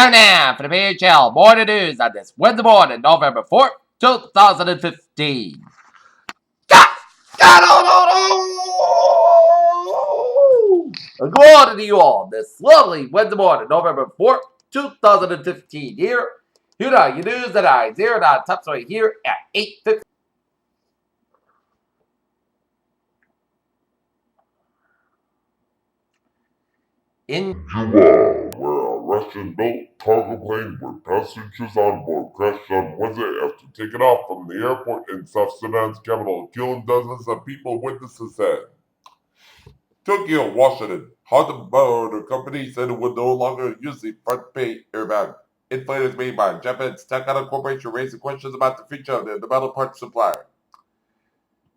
Time now for the PHL morning news on this Wednesday morning, November 4th, 2015. Good morning to you all this lovely Wednesday morning, November 4th, 2015 here. Here are your news that I zeroed on top story here at 8:50. In Cuba, where a Russian-built cargo plane with passengers on board crashed on Wednesday after taking off from the airport in South Sudan's capital, killing dozens of people, witnesses said. Tokyo, Washington. Honda Motor Company said it would no longer use the front pay airbag inflators made by Japan's Takata Corporation, raising questions about the future of the metal parts supplier.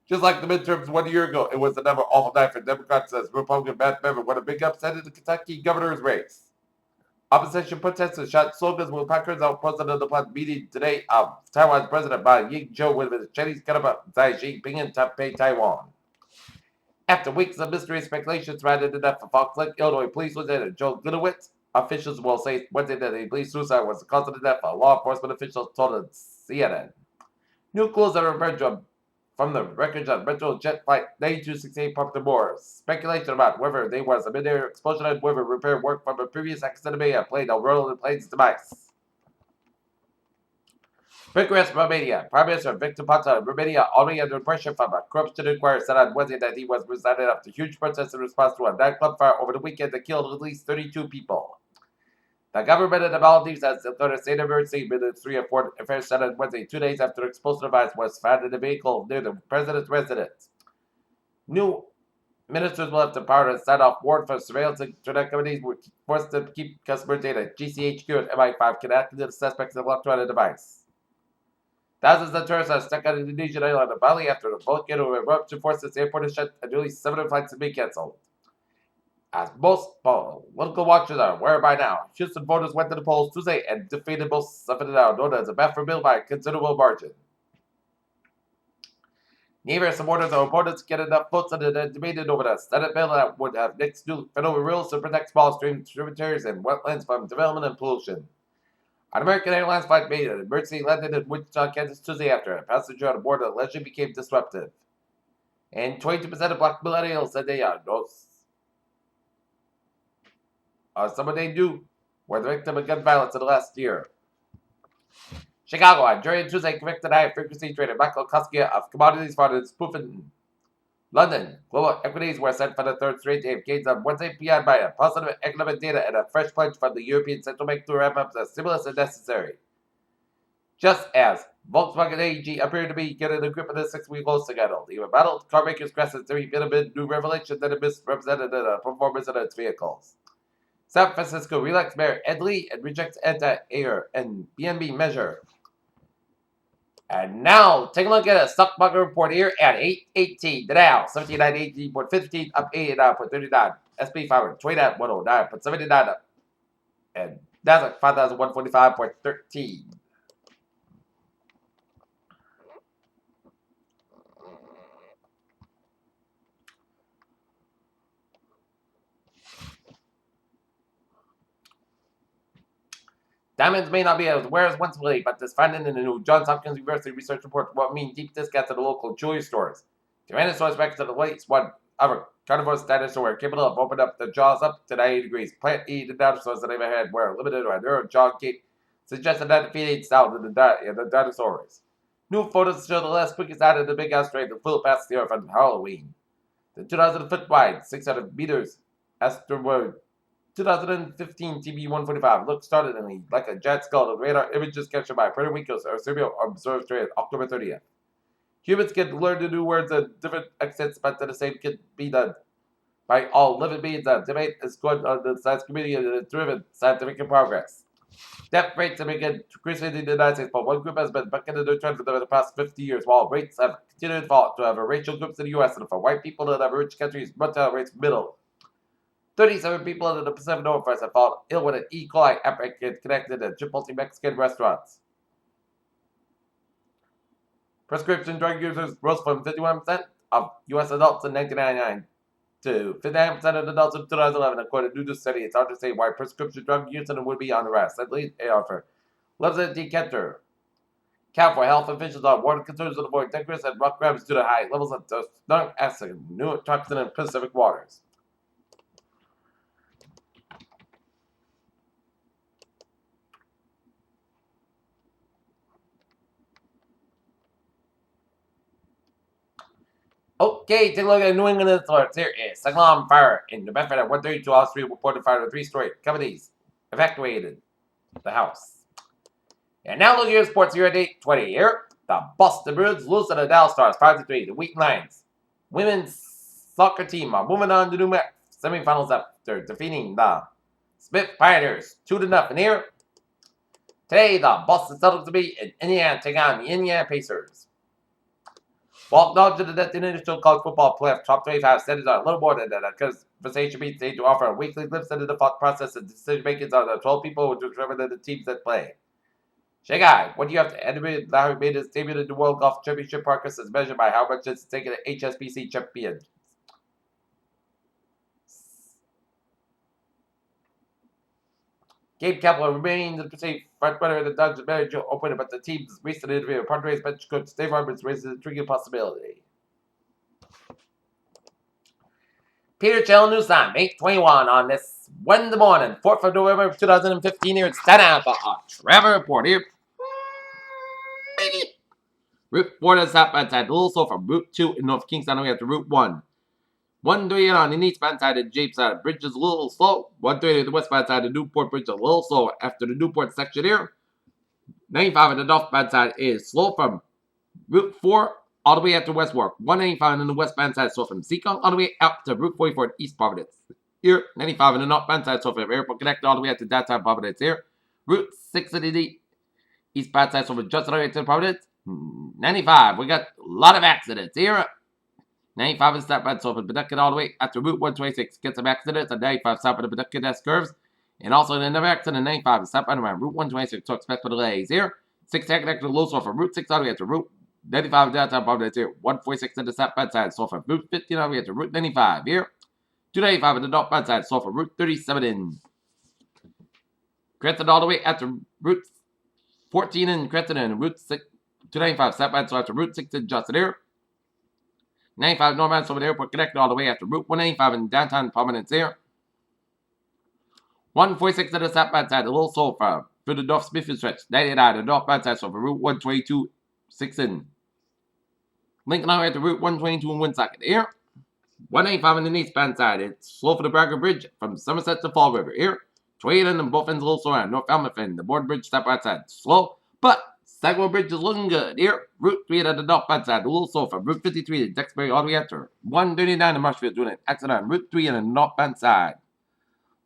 Just like the midterms 1 year ago, it was another awful night for Democrats as Republican Matt Bevin won a big upset in the Kentucky governor's race. Opposition protesters shot slogans with placards out President of the meeting today of Taiwan's President Ba Ying-jeou with the Chinese counterpart Xi Jinping in Taipei, Taiwan. After weeks of mystery and speculation surrounding the death of Fox Lake, Illinois Police Lieutenant Joe Glowitz, officials will say Wednesday that they believe suicide was the cause of the death, a law enforcement official told CNN. New clues are emerged from the wreckage of Metro Jet Flight 9268 pumped more. Speculation about whether there was a mid-air explosion and whether repair work from a previous accident may have played a role in the plane's demise. Bucharest, Romania. Prime Minister Victor Ponta of Romania, already under pressure from a corruption inquiry, said on Wednesday that he was resigning after huge protests in response to a nightclub fire over the weekend that killed at least 32 people. The government of the Maldives has declared a state of emergency. Ministry of Foreign Affairs said on Wednesday, 2 days after an explosive device was found in a vehicle near the president's residence. New ministers will have the power to sign off warrant for surveillance internet companies were forced to keep customer data. GCHQ and MI5 can act into the suspect's electronic device. Thousands of tourists are stuck on Indonesian island of Bali after the volcano eruption forced its airport to shut and nearly 700 flights have been canceled. As most political watchers are aware by now, Houston voters went to the polls Tuesday and defeated both Suffolk known as a bathroom bill by a considerable margin. Neither supporters or opponents get enough votes in the debated over the Senate bill that would have nixed new federal rules to protect small stream tributaries and wetlands from development and pollution. An American Airlines flight made an emergency landing in Wichita, Kansas Tuesday after a passenger on board allegedly became disruptive. And 22% of black millennials said they are someone they knew were the victim of gun violence in the last year. Chicago, a jury on Tuesday convicted high-frequency trader Michael Koskia of commodities fraud and spoofing. London, global equities were set for the third straight day of gains on Wednesday beyond by a positive economic data and a fresh pledge from the European Central Bank to ramp up the stimulus as necessary. Just as Volkswagen AG appeared to be getting a grip of the 6-week low scandal, the embattled carmakers grasped to reveal amid new revelations that it misrepresented the performance of its vehicles. San Francisco reelects Mayor Ed Lee and rejects anti-air and BNB measure. And now, take a look at a stock market report here at 8:18. The Dow, 17,918.15, up 89.39. SP 500, trade at 109.79 up. And Nasdaq, 5,145.13. Diamonds may not be as rare as once believed, but this finding in the new Johns Hopkins University research report will mean deep discounts at the local jewelry stores. Tyrannosaurus Rex of the latest one other carnivorous dinosaur were capable of opening up their jaws up to 90 degrees. Plant-eating dinosaurs that ever had were limited to a narrow jaw cape, suggesting that feeding style in the dinosaurs. New photos show the last quickest out of the big asteroid that flew past the Earth on Halloween. The 2,000-foot wide, 600 meters asteroid 2015 TB-145 looked startlingly like a giant skull in radar images captured by Puerto Rico's Arcebio Observatory on October 30th. Humans can learn the new words and different accents, but the same can be done by all living beings. The debate is going on the science community and it's driven scientific progress. Death rates have been increasing in the United States, but one group has been bucking the trend for the past 50 years, while rates have continued to fall to have racial groups in the U.S. and for white people in other rich countries, mortality rates middle. 37 people in the Pacific Northwest have fallen ill with an E. coli outbreak connected to Chipotle Mexican restaurants. Prescription drug users rose from 51% of U.S. adults in 1999 to 59% of adults in 2011, according to the study. It's hard to say why prescription drug use would be on the rest. At least they offer. Lives in decanter. Count for health officials on water concerns to avoid dangerous and rock grabs due to high levels of stomach acid, neurotoxin, in Pacific waters. Okay, take a look at New England alerts. Here is Cyclone fire in New Bedford at 132 Wall Street reported fire to 3-story. Companies evacuated the house. And now look at your sports here at 8:20 here. The Boston Bruins lose to the Dallas Stars 5-3. The Wheaton Lions women's soccer team are moving on to New Mexico semifinals after defeating the Smith Pioneers 2-0 here. Today, the Boston Celtics will be in Indiana taking on the Indiana Pacers. Walk dogs to the destination college football playoff top 25 standings are a little more than that because conversation meets to offer a weekly glimpse into the thought process and decision making of the 12 people who determine the teams that play. Shay Guy, what do you have to admit Larry made his debut in the World Golf Championship Parkers is measured by how much it's taken to HSBC champion. Gabe Kapler remains the perceived front runner in the Dodgers manager opener, but the team's recent interview with Padres bench coach Dave Roberts raises a intriguing possibility. Peter Chell News Time, 8:21 on this Wednesday morning, 4th of November 2015 here in Santa Ana for a travel report here. Route 4 to the southbound side, a little slow from Route 2 in North Kingston, we have to Route 1. 138 on the eastbound side of James side, bridge is a little slow. 130 to the westbound side of Newport Bridge is a little slow after the Newport section here. 95 on the northbound side is slow from Route 4 all the way out to West Warwick. 195 on the westbound side, slow from Seacon all the way out to Route 44 in East Providence. Here, 95 on the northbound side, slow from Airport Connect all the way out to downtown Providence here. Route 6 on the eastbound side, slow from just all the way to Providence. 95, we got a lot of accidents here. 95 is southbound, so from Pawtucket all the way after Route 126. Get some accidents on 95 south of the Pawtucket S curves. And also another accident on 95 is southbound around Route 126. So expect for delays here. 6 connected to Louisville from Route 6 all the way to Route 95 downtown Providence here. 146 to the southbound side, so from Route 15 all the way to Route 95 here. 295 on the northbound side, so from Route 37 in Creston all the way after Route 14 in Creston and Route 6. 295 southbound, so after Route 6 in Justin here. 95 northbound, so from the airport connected all the way after Route 195 in downtown Providence here. 146 to the southbound side, a little slow from through the North Smithfield stretch. 99 the northbound side, so from Route 122, 6 in Lincoln all the way to Route 122 in Woonsocket here. 185 on the eastbound side, it's slow for the Bragger Bridge from Somerset to Fall River here. 28 on the both ends a little slow around North Falmouth and the Bourne Bridge southbound side, slow, but Sagamore Bridge is looking good here. Route 3 at the northbound side, a little slow from Route 53 to Duxbury all the way after 139 in Marshfield doing an accident on Route 3 on the northbound side.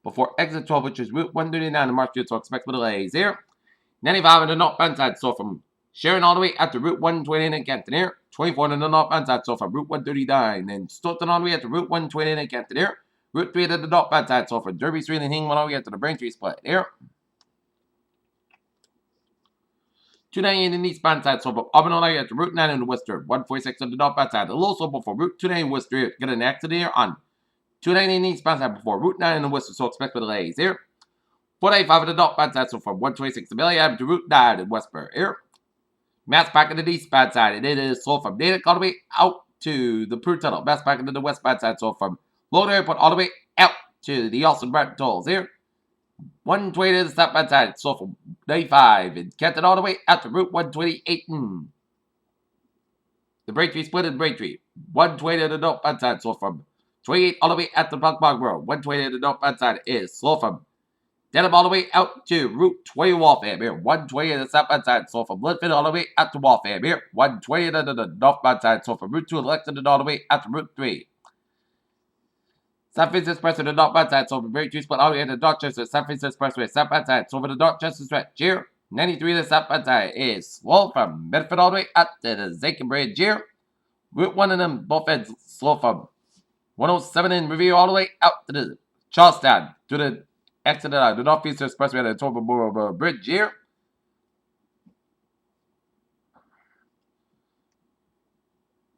Before exit 12, which is Route 139 in Marshfield, so expect for delays here. 95 on the northbound side, so from Sharon all the way after Route 129 in Canton here. 24 on the northbound side, so from Route 139 and Stoughton all the way after Route 129 in Canton here. Route 3 at the northbound side, so from Derby Street and Hingman all the way after the Braintree split here. 298 in the eastbound side, so from Auburn all the way after Route 9 in the Worcester. 146 on the northbound side, a little slow before Route 29 in Worcester. Get an accident here on 290 in the eastbound side before Route 9 in the Worcester, so expect for delays here. 485 on the northbound side, so from 126 to Bailey Avenue to Route 9 in Westbury here. Mass parking to the eastbound side, and it is slow from Natick all the way out to the Pruitt Tunnel. Mass parking to the westbound side, so from Lowell Airport all the way out to the Austin Bratton tolls here. 120 to the southbound side, so from 95 in Canton all the way out to Route 128 in the Braintree split in Braintree. 120 to the northbound side, so from 28 all the way out to Buckbog Road. 120 to the northbound side is slow from Dedham all the way out to Route 20 Waltham here. 120 to the southbound side, so from Linfield all the way out to Waltham here. 120 to the northbound side, so from Route 2 Lexington all the way out to Route 3. South East Expressway to the northbound side, so from Braintree split all the way to Dorchester. South East Expressway southbound side, so from the Dorchester stretch here. 93 to the southbound side is slow from Medford all the way up to the Zachem Bridge here. Route 1 of them both ends slow from 107 in Revere all the way out to the Charlestown to the exit of the Northeast Expressway at the Tobacco Bridge here.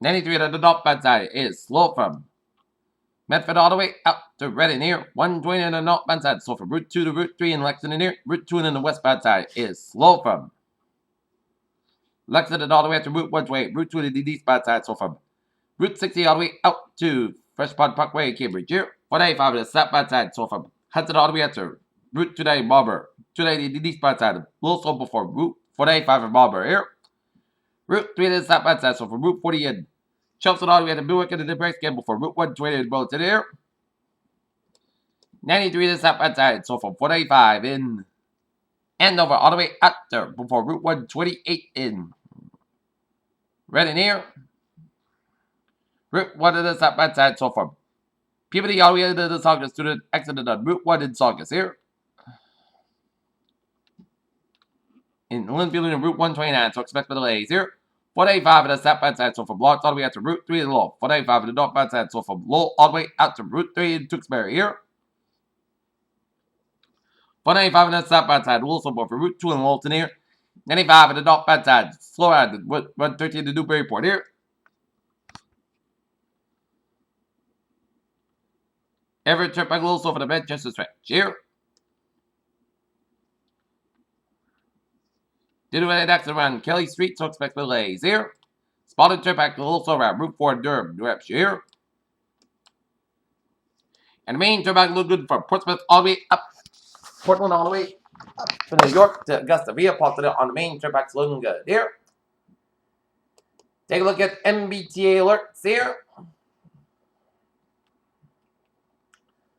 93 at the northbound side is slow from Medford all the way out to Reading here. 120 on the northbound side, slow from Route 2 to Route 3 in Lexington here. Route 2 on the westbound side is slow from Lexington all the way up to Route 128. Route 2 to the eastbound side, slow from Route 60 all the way out to Fresh Pond Parkway, Cambridge here. 185 on the southbound side, slow from Hudson all the way up to Route 290 Marlborough. 290 the eastbound side, a little slow before Route 485 in Marlborough here. Route 3 to the southbound side, so from Route 40 in Chelmsford all the way to Newark and the break schedule for Route 120 in Burlington here. 93 to the southbound side, so from 485 in Andover all the way out there before Route 128 in Reading here. Route 1 to the southbound side, so from Peabody all the way to the Saugus to the exit on Route 1 in Saugus here. In Linfield and Route 129, so expect the delays here. 485 to the southbound side, so from Lawrence all the way out to Route 3 in Lowell. 485 to the northbound side, so from Lowell all the way out to Route 3 in Tewksbury here. 495 on the southbound side, also for Route 2 in Lowellton here. 95 on the northbound side, slow out 113 to Newburyport here. Everett Turnpike also for the Manchester stretch here. Did an accident around Kelly Street, so expect delays here. Spotted Turnpike also around Route 4 in Durham, New Hampshire here. And the main turnpike look good from Portsmouth all the way up. Portland all the way up to New York to Augusta via Portland on the main turnpike's looking good here. Take a look at MBTA alerts here.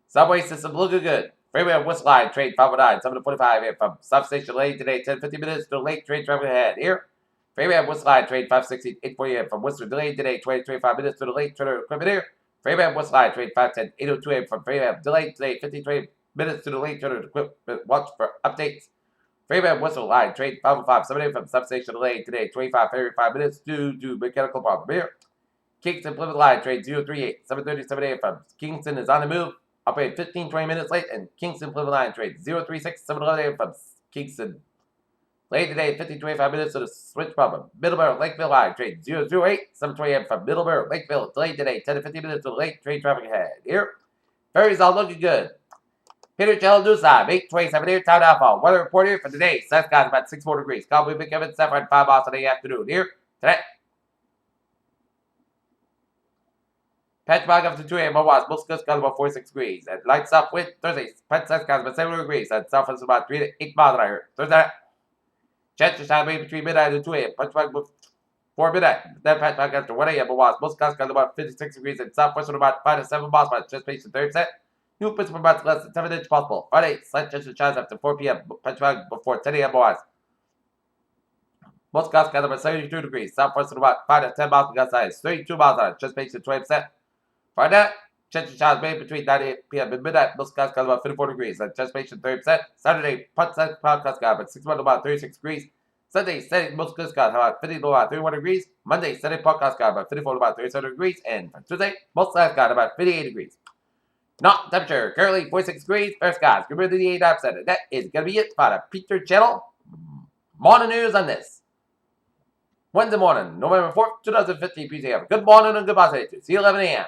Subway system looking good. Freeway of West Line, train 509, 7:45 here from substation lane today, 10:50 minutes to late train traffic ahead here. Freeway of West Line, train 516, 8:40 from Worcester, delayed today, 20-25 minutes to the late train equipment here. Freeway of West Line, train 510, 8:02 from Freeway of delayed today, 50-20 minutes to the late train equipment. Watch for updates. Freeway of Western Line, train 505, 7 from substation lane today, 25-35 minutes due to mechanical problem here. Kingston Plymouth Line, train 038, 7:37 from Kingston is on the move. Operated 15-20 minutes late, and Kingston Plymouth Line train 036, 7:11 from Kingston. Late today, 15-25 minutes to the switch problem. Middleborough Lakeville Line train 008, 7:20 from Middleborough Lakeville. Delayed today, 10-15 minutes to the late train traffic ahead. Here, ferries all looking good. Peter Chaldusa, 8:27 here, Town Alpha. Weather report here for today. Sun's got about 64 degrees. Cowboy McKevin, 7 5 miles in the afternoon. Here, today. Patch bog up to 2 a.m. Otherwise, most gusts got about 46 degrees. And light south wind Thursday. Patch sun's got about 7 degrees. And south is about 3 to 8 miles an hour. Thursday. Chance to shine between midnight and 2 a.m. Patch bog before midnight. Then patch bog after 1 a.m. Otherwise, most gusts got about 56 degrees. And southwest are about 5 to 7 miles per hour. Just patient 30%. New principal amounts less than 7 inches possible. Friday, slight chance of shines after 4 p.m. Patch bog before 10 a.m. Otherwise. Most gusts got about 72 degrees. Southwest are about 5 to 10 miles per gust size. 32 miles an hour. Just patient 20%. Friday, chance of showers made between 9 p.m. and midnight. Most skies got about 54 degrees. Anticipation 30%. Saturday, part cloud skies got about 6 about 36 degrees. Sunday, setting most good skies about 50 to about 31 degrees. Monday, setting part cloud skies about 54 to about 37 degrees. And for Tuesday, most skies got about 58 degrees. Not temperature currently 46 degrees. Fair skies, humidity 89%. And that is going to be it for the Peter Channel morning news on this Wednesday morning, November 4th, 2015 PCM. Good morning and goodbye. See you 11 a.m.